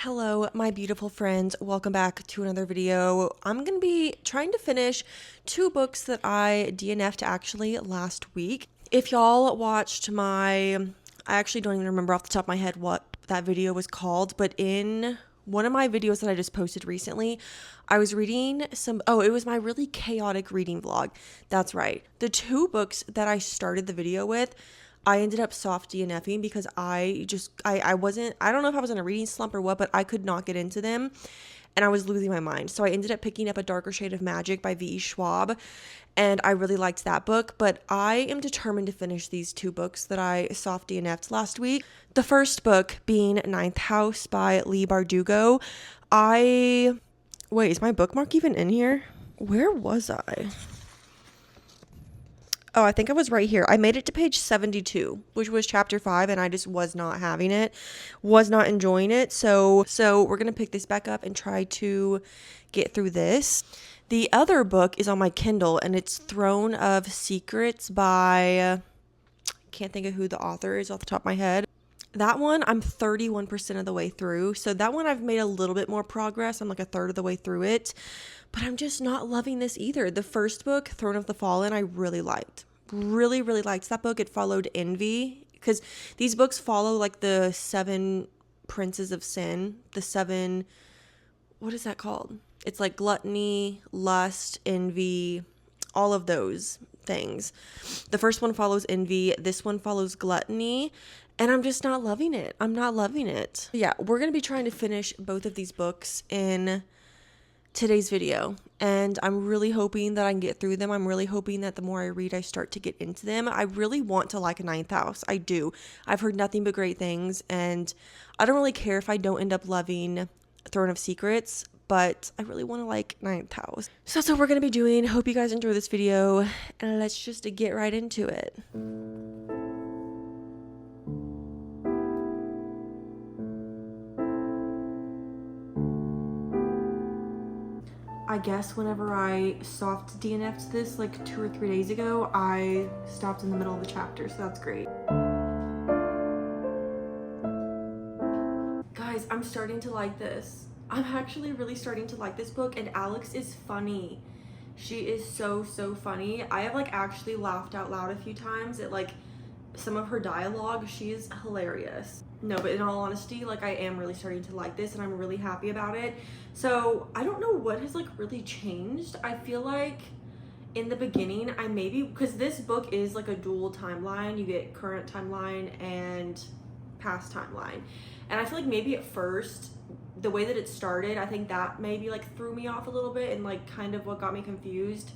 Hello, my beautiful friends. Welcome back to another video. I'm going to be trying to finish two books that I DNF'd actually last week. If y'all watched I actually don't even remember off the top of my head what that video was called, but in one of my videos that I just posted recently, I was reading it was my really chaotic reading vlog. That's right. The two books that I started the video with, I ended up soft DNFing because I don't know if I was in a reading slump or what, but I could not get into them and I was losing my mind. So I ended up picking up A Darker Shade of Magic by V.E. Schwab, and I really liked that book, but I am determined to finish these two books that I soft DNF'd last week. The first book being Ninth House by Leigh Bardugo. Wait, is my bookmark even in here? Where was I? Oh, I think I was right here. I made it to page 72, which was chapter 5, and I just was not having it, was not enjoying it. So we're going to pick this back up and try to get through this. The other book is on my Kindle, and it's Throne of Secrets by, can't think of who the author is off the top of my head. That one, I'm 31% of the way through. So that one I've made a little bit more progress. I'm like a third of the way through it. But I'm just not loving this either. The first book, Throne of the Fallen, I really liked. Really, really liked that book. It followed Envy. Because these books follow like the 7 princes of sin. The 7, what is that called? It's like gluttony, lust, envy, all of those things. The first one follows envy. This one follows gluttony. And I'm just not loving it. I'm not loving it. Yeah, we're going to be trying to finish both of these books in today's video. And I'm really hoping that I can get through them. I'm really hoping that the more I read, I start to get into them. I really want to like Ninth House. I do. I've heard nothing but great things. And I don't really care if I don't end up loving Throne of Secrets, but I really want to like Ninth House. So that's what we're going to be doing. Hope you guys enjoy this video. And let's just get right into it. I guess whenever I soft DNF'd this like 2 or 3 days ago, I stopped in the middle of the chapter, so that's great. Guys, I'm starting to like this. I'm actually really starting to like this book, and Alex is funny. She is so funny. I have like actually laughed out loud a few times at like some of her dialogue. She is hilarious. No, but in all honesty, like I am really starting to like this, and I'm really happy about it. So I don't know what has like really changed. I feel like in the beginning because this book is like a dual timeline. You get current timeline and past timeline, and I feel like maybe at first the way that it started, I think that maybe like threw me off a little bit and like kind of what got me confused,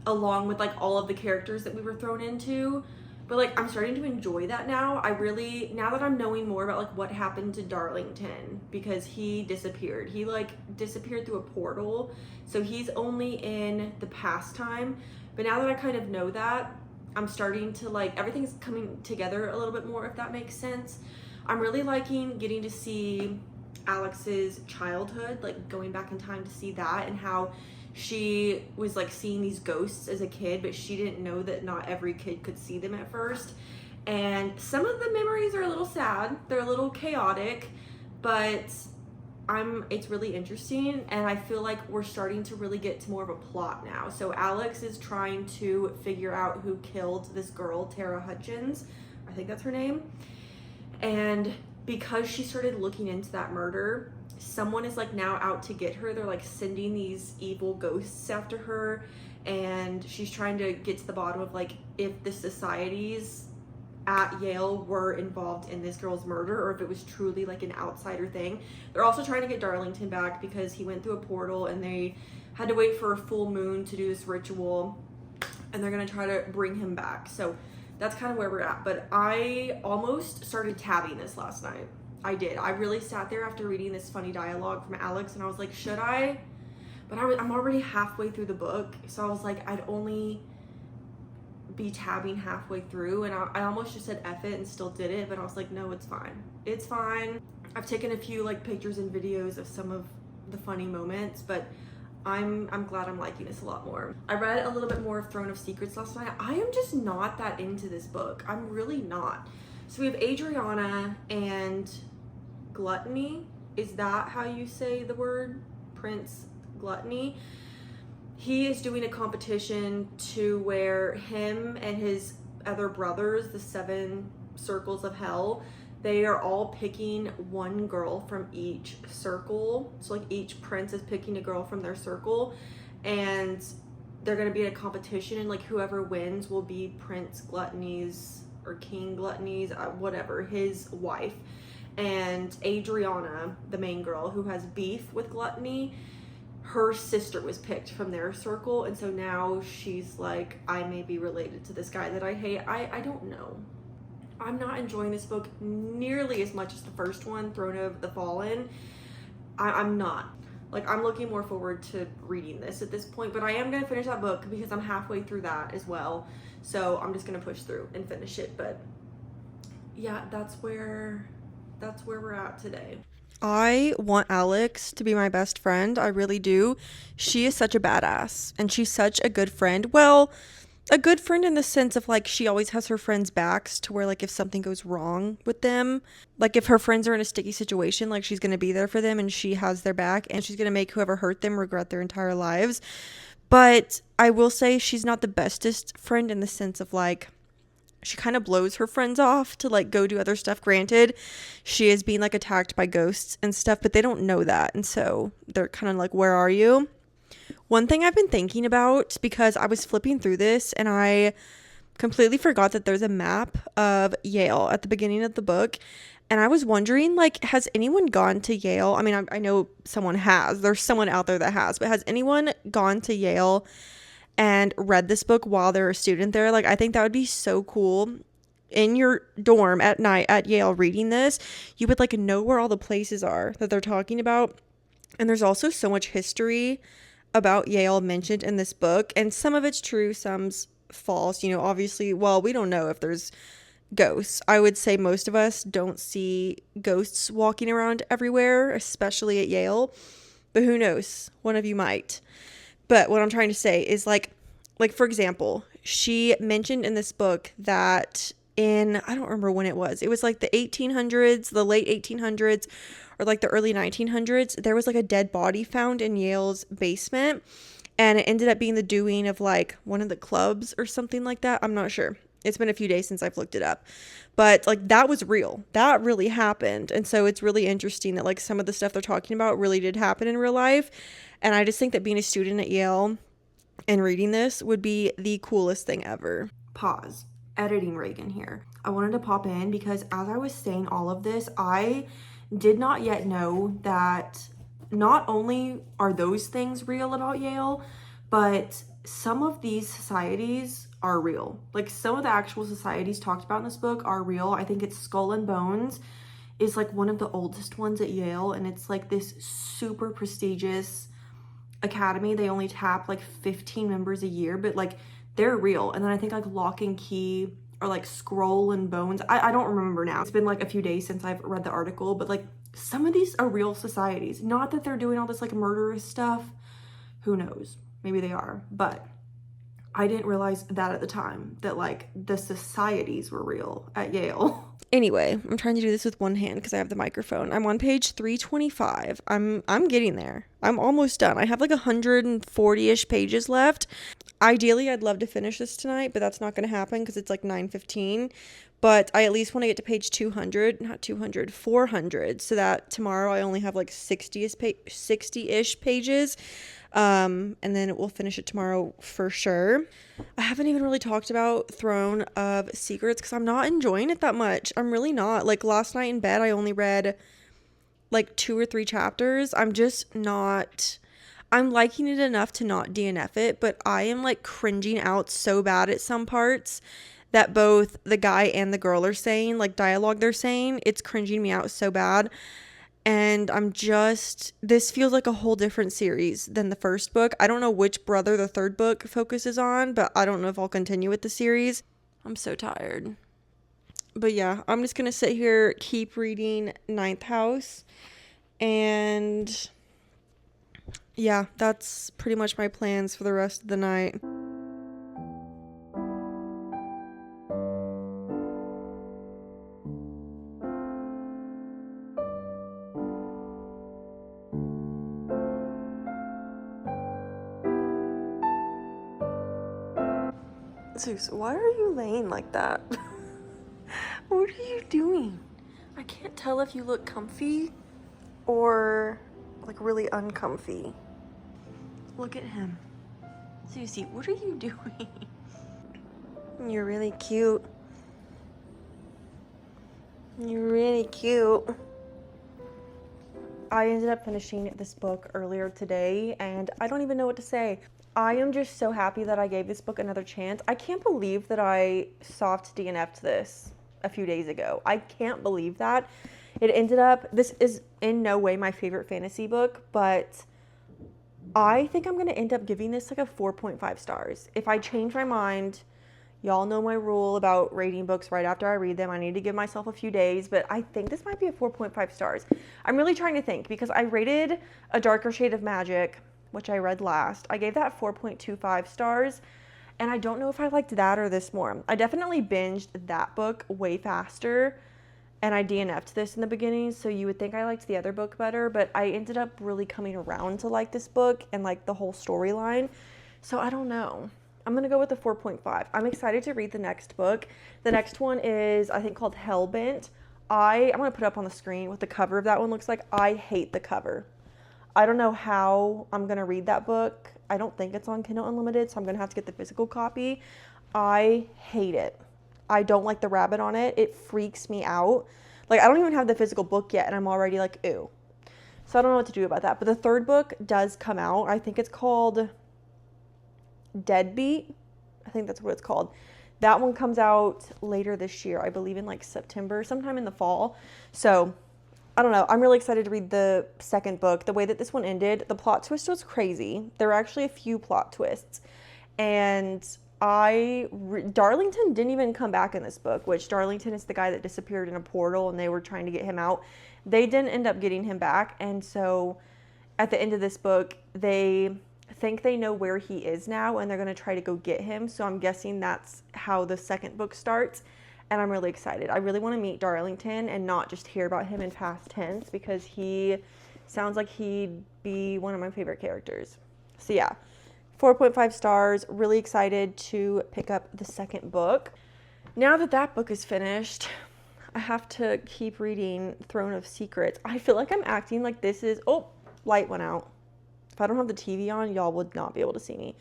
along with like all of the characters that we were thrown into. But like I'm starting to enjoy that now. Now that I'm knowing more about like what happened to Darlington, because he disappeared. He like disappeared through a portal. So he's only in the past time. But now that I kind of know that, I'm starting to like, everything's coming together a little bit more, if that makes sense. I'm really liking getting to see Alex's childhood, like going back in time to see that, and how she was like seeing these ghosts as a kid, but she didn't know that not every kid could see them at first. And some of the memories are a little sad, they're a little chaotic, but it's really interesting, and I feel like we're starting to really get to more of a plot now. So Alex is trying to figure out who killed this girl, Tara Hutchins, I think that's her name. And because she started looking into that murder, someone is like now out to get her. They're like sending these evil ghosts after her, and she's trying to get to the bottom of like if the societies at Yale were involved in this girl's murder, or if it was truly like an outsider thing. They're also trying to get Darlington back because he went through a portal, and they had to wait for a full moon to do this ritual, and they're gonna try to bring him back. So that's kind of where we're at. But I almost started tabbing this last night. I did. I really sat there after reading this funny dialogue from Alex, and I was like, should I? But I'm already halfway through the book, so I was like, I'd only be tabbing halfway through, and I almost just said F it and still did it, but I was like, no, it's fine. It's fine. I've taken a few like pictures and videos of some of the funny moments, but I'm glad I'm liking this a lot more. I read a little bit more of Throne of Secrets last night. I am just not that into this book. I'm really not. So we have Adriana and Gluttony. Is that how you say the word? Prince Gluttony. He is doing a competition to where him and his other brothers, the 7 circles of hell, they are all picking one girl from each circle. So like each prince is picking a girl from their circle, and they're going to be in a competition, and like whoever wins will be Prince Gluttony's or King Gluttony's, whatever, his wife. And Adriana, the main girl who has beef with Gluttony, her sister was picked from their circle, and so now she's like, I may be related to this guy that I hate. I don't know. I'm not enjoying this book nearly as much as the first one, Throne of the Fallen. I'm not. Like, I'm looking more forward to reading this at this point, but I am going to finish that book because I'm halfway through that as well. So I'm just going to push through and finish it. But yeah, that's where we're at today. I want Alex to be my best friend. I really do. She is such a badass, and she's such a good friend. Well, a good friend in the sense of like she always has her friends' backs, to where like if something goes wrong with them, like if her friends are in a sticky situation, like she's going to be there for them and she has their back, and she's going to make whoever hurt them regret their entire lives. But I will say she's not the bestest friend in the sense of like she kind of blows her friends off to like go do other stuff. Granted, she is being like attacked by ghosts and stuff, but they don't know that, and so they're kind of like, where are you? One thing I've been thinking about, because I was flipping through this and I completely forgot that there's a map of Yale at the beginning of the book. And I was wondering, like, has anyone gone to Yale? I mean, I know someone has. There's someone out there that has. But has anyone gone to Yale and read this book while they're a student there? Like, I think that would be so cool. In your dorm at night at Yale reading this, you would, like, know where all the places are that they're talking about. And there's also so much history about Yale mentioned in this book, and some of it's true, some's false. You know, obviously, well, we don't know if there's ghosts. I would say most of us don't see ghosts walking around everywhere, especially at Yale, but who knows? One of you might. But what I'm trying to say is like for example, she mentioned in this book that in, I don't remember when it was like the 1800s, the late 1800s, or like the early 1900s, there was like a dead body found in Yale's basement, and it ended up being the doing of like one of the clubs or something like that. I'm not sure. It's been a few days since I've looked it up, but like that was real. That really happened. And so it's really interesting that like some of the stuff they're talking about really did happen in real life. And I just think that being a student at Yale and reading this would be the coolest thing ever. Pause. Editing Reagan here. I wanted to pop in because as I was saying all of this, I did not yet know that not only are those things real about Yale, but some of these societies are real. Like some of the actual societies talked about in this book are real. I think it's Skull and Bones is like one of the oldest ones at Yale, and it's like this super prestigious academy. They only tap like 15 members a year, but like they're real. And then I think like Lock and Key or like Scroll and Bones. I don't remember now. It's been like a few days since I've read the article, but like some of these are real societies. Not that they're doing all this like murderous stuff. Who knows? Maybe they are, but I didn't realize that at the time, that like the societies were real at Yale. Anyway, I'm trying to do this with one hand because I have the microphone. I'm on page 325. I'm getting there. I'm almost done. I have like 140-ish pages left. Ideally, I'd love to finish this tonight, but that's not going to happen because it's like 9:15. But I at least want to get to page 200, not 200, 400, so that tomorrow I only have like 60-ish pages. And then we'll finish it tomorrow for sure. I haven't even really talked about Throne of Secrets because I'm not enjoying it that much. I'm really not. Like last night in bed, I only read like 2 or 3 chapters. I'm just not, I'm liking it enough to not DNF it, but I am like cringing out so bad at some parts that both the guy and the girl are saying, like dialogue they're saying, it's cringing me out so bad. And I'm just, this feels like a whole different series than the first book. I don't know which brother the third book focuses on, but I don't know if I'll continue with the series. I'm so tired. But yeah, I'm just going to sit here, keep reading Ninth House. And yeah, that's pretty much my plans for the rest of the night. Zeus, why are you laying like that? What are you doing? I can't tell if you look comfy or like really uncomfy. Look at him. Susie, what are you doing? You're really cute. You're really cute. I ended up finishing this book earlier today, and I don't even know what to say. I am just so happy that I gave this book another chance. I can't believe that I soft DNF'd this a few days ago. I can't believe that. It ended up, this is in no way my favorite fantasy book, but I think I'm going to end up giving this like a 4.5 stars. If I change my mind, y'all know my rule about rating books right after I read them. I need to give myself a few days, but I think this might be a 4.5 stars. I'm really trying to think because I rated A Darker Shade of Magic, which I read last. I gave that 4.25 stars, and I don't know if I liked that or this more. I definitely binged that book way faster, and I DNF'd this in the beginning, so you would think I liked the other book better, but I ended up really coming around to like this book and like the whole storyline, so I don't know. I'm going to go with the 4.5. I'm excited to read the next book. The next one is, I think, called Hellbent. I'm going to put up on the screen what the cover of that one looks like. I hate the cover. I don't know how I'm going to read that book. I don't think it's on Kindle Unlimited, so I'm going to have to get the physical copy. I hate it. I don't like the rabbit on it. It freaks me out. Like, I don't even have the physical book yet, and I'm already like, ew. So I don't know what to do about that. But the third book does come out. I think it's called Deadbeat. I think that's what it's called. That one comes out later this year, I believe in like September, sometime in the fall. So I don't know. I'm really excited to read the second book. The way that this one ended, the plot twist was crazy. There were actually a few plot twists. And Darlington didn't even come back in this book, which Darlington is the guy that disappeared in a portal and they were trying to get him out. They didn't end up getting him back. And so at the end of this book, they think they know where he is now and they're going to try to go get him. So I'm guessing that's how the second book starts. And I'm really excited. I really want to meet Darlington and not just hear about him in past tense because he sounds like he'd be one of my favorite characters. So yeah, 4.5 stars. Really excited to pick up the second book. Now that that book is finished, I have to keep reading Throne of Secrets. I feel like I'm acting like this is... Oh, light went out. If I don't have the TV on, y'all would not be able to see me.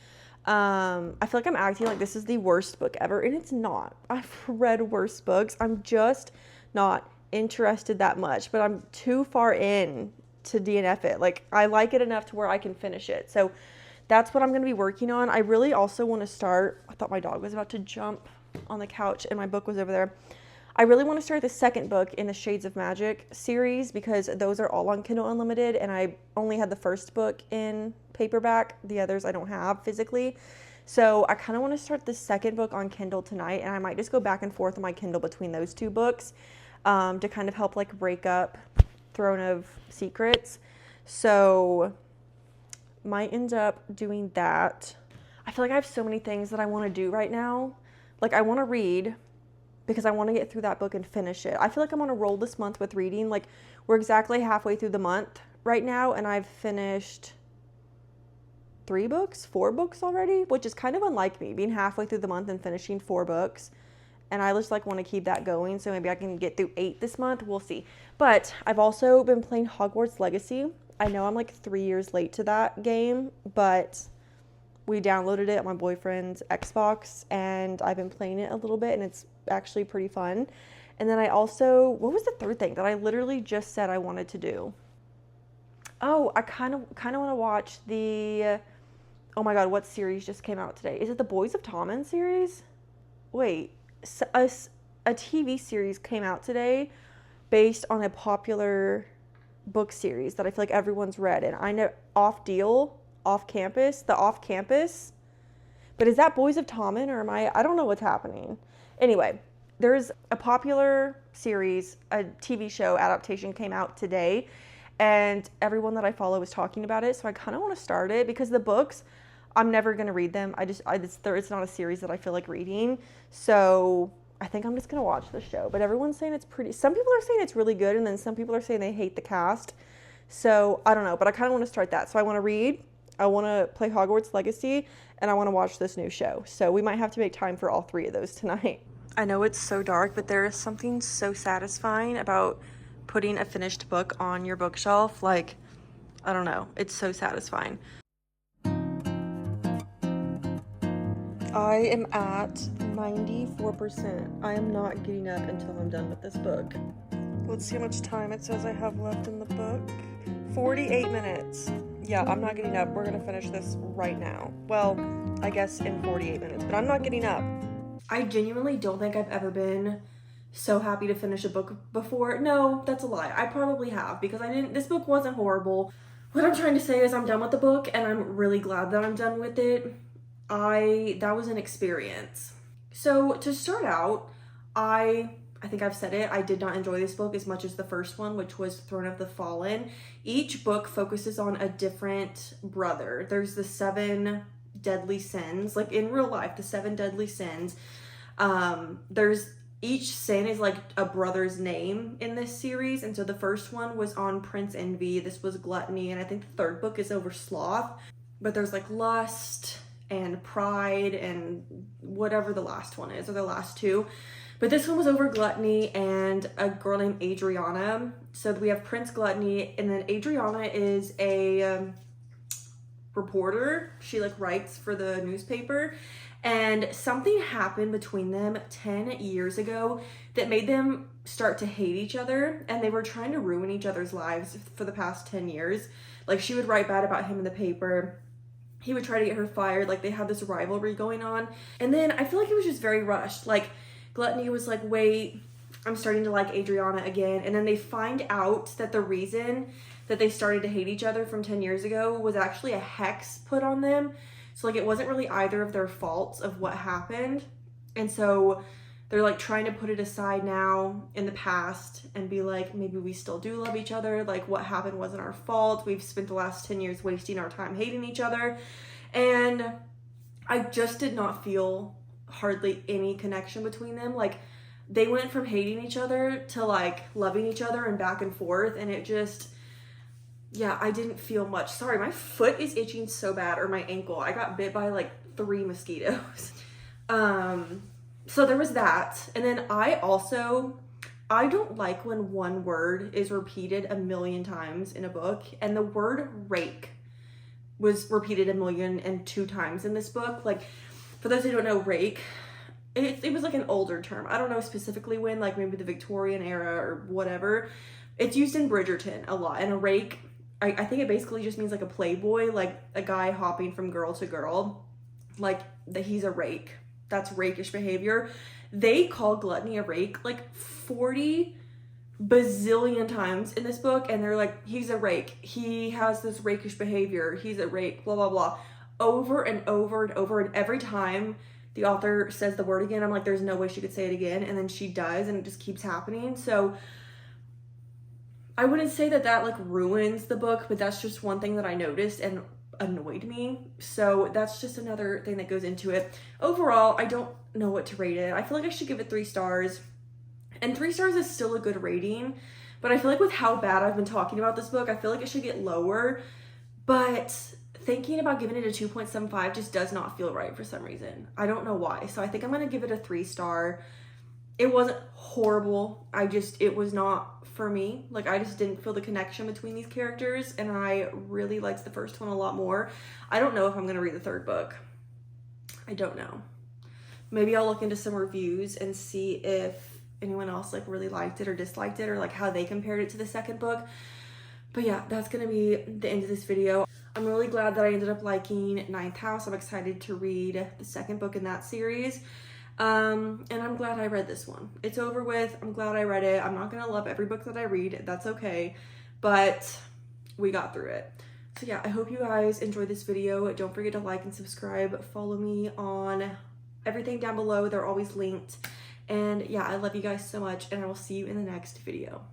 I feel like I'm acting like this is the worst book ever, and it's not. I've read worse books. I'm just not interested that much, but I'm too far in to DNF it. Like, I like it enough to where I can finish it. So that's what I'm going to be working on. I really also want to start... I thought my dog was about to jump on the couch, and my book was over there. I really want to start the second book in the Shades of Magic series because those are all on Kindle Unlimited, and I only had the first book in paperback. The others I don't have physically. So I kind of want to start the second book on Kindle tonight, and I might just go back and forth on my Kindle between those two books to kind of help like break up Throne of Secrets. So might end up doing that. I feel like I have so many things that I want to do right now. Like, I want to read because I want to get through that book and finish it. I feel like I'm on a roll this month with reading. Like, we're exactly halfway through the month right now, and I've finished 4 books already, which is kind of unlike me, being halfway through the month and finishing 4 books. And I just like want to keep that going, so maybe I can get through 8 this month. We'll see. But I've also been playing Hogwarts Legacy. I know I'm like 3 years late to that game, but we downloaded it on my boyfriend's Xbox, and I've been playing it a little bit, and it's actually pretty fun. And then I also, what was the third thing that I literally just said I wanted to do? Oh, I kind of want to watch the, oh my God, what series just came out today? Is it the Boys of Tommen series? Wait, a TV series came out today based on a popular book series that I feel like everyone's read. And I know Off Campus. But is that Boys of Tommen, or I don't know what's happening. Anyway, there's a popular series, a TV show adaptation came out today, and everyone that I follow is talking about it, so I kind of want to start it because the books, I'm never going to read them. It's not a series that I feel like reading, so I think I'm just going to watch the show. But everyone's saying some people are saying it's really good, and then some people are saying they hate the cast, so I don't know, but I kind of want to start that. So I want to read, I want to play Hogwarts Legacy, and I want to watch this new show. So we might have to make time for all three of those tonight. I know it's so dark, but there is something so satisfying about putting a finished book on your bookshelf. Like, I don't know, it's so satisfying. I am at 94%. I am not getting up until I'm done with this book. Let's see how much time it says I have left in the book. 48 minutes. Yeah, I'm not getting up. We're gonna finish this right now. Well, I guess in 48 minutes, but I'm not getting up. I genuinely don't think I've ever been so happy to finish a book before. No, that's a lie. I probably have, because this book wasn't horrible. What I'm trying to say is I'm done with the book, and I'm really glad that I'm done with it. That was an experience. So to start out, I think I've said it, I did not enjoy this book as much as the first one, which was Throne of the Fallen. Each book focuses on a different brother. There's the 7 deadly sins, like in real life, the 7 deadly sins. Each sin is like a brother's name in this series. And so the first one was on Prince Envy. This was gluttony. And I think the third book is over sloth. But there's like lust and pride and whatever the last one is, or the last 2. But this one was over gluttony and a girl named Adriana. So we have Prince Gluttony, and then Adriana is a reporter. She like writes for the newspaper, and something happened between them 10 years ago that made them start to hate each other, and they were trying to ruin each other's lives for the past 10 years. Like, she would write bad about him in the paper. He would try to get her fired. Like, they had this rivalry going on. And then I feel like it was just very rushed. Like, Gluttony was like, wait, I'm starting to like Adriana again. And then they find out that the reason that they started to hate each other from 10 years ago was actually a hex put on them. So like, it wasn't really either of their faults of what happened. And so they're like trying to put it aside now in the past and be like, maybe we still do love each other. Like, what happened wasn't our fault. We've spent the last 10 years wasting our time hating each other. And I just did not feel hardly any connection between them. Like, they went from hating each other to like loving each other and back and forth, and it just, yeah, I didn't feel much. Sorry, my foot is itching so bad, or my ankle. I got bit by like 3 mosquitoes. So there was that. And then I don't like when one word is repeated a million times in a book, and the word rake was repeated 1,000,002 times in this book. Like, for those who don't know, rake, it was like an older term. I don't know specifically when, like maybe the Victorian era or whatever. It's used in Bridgerton a lot. And a rake, I think it basically just means like a playboy, like a guy hopping from girl to girl. Like, that he's a rake. That's rakish behavior. They call Gluttony a rake like 40 bazillion times in this book, and they're like, he's a rake. He has this rakish behavior. He's a rake, blah, blah, blah. Over and over and over, and every time the author says the word again, I'm like, there's no way she could say it again, and then she does, and it just keeps happening. So I wouldn't say that like ruins the book, but that's just one thing that I noticed and annoyed me. So that's just another thing that goes into it. Overall, I don't know what to rate it. I feel like I should give it 3 stars, and 3 stars is still a good rating, but I feel like with how bad I've been talking about this book, I feel like it should get lower. But thinking about giving it a 2.75 just does not feel right for some reason. I don't know why. So I think I'm going to give it a 3 star. It wasn't horrible. It was not for me. Like, I just didn't feel the connection between these characters, and I really liked the first one a lot more. I don't know if I'm going to read the 3rd book. I don't know. Maybe I'll look into some reviews and see if anyone else like really liked it or disliked it, or like how they compared it to the 2nd book. But yeah, that's going to be the end of this video. I'm really glad that I ended up liking Ninth House. I'm excited to read the 2nd book in that series. And I'm glad I read this one. It's over with. I'm glad I read it. I'm not gonna love every book that I read. That's okay. But we got through it. So yeah, I hope you guys enjoyed this video. Don't forget to like and subscribe. Follow me on everything down below. They're always linked. And yeah, I love you guys so much, and I will see you in the next video.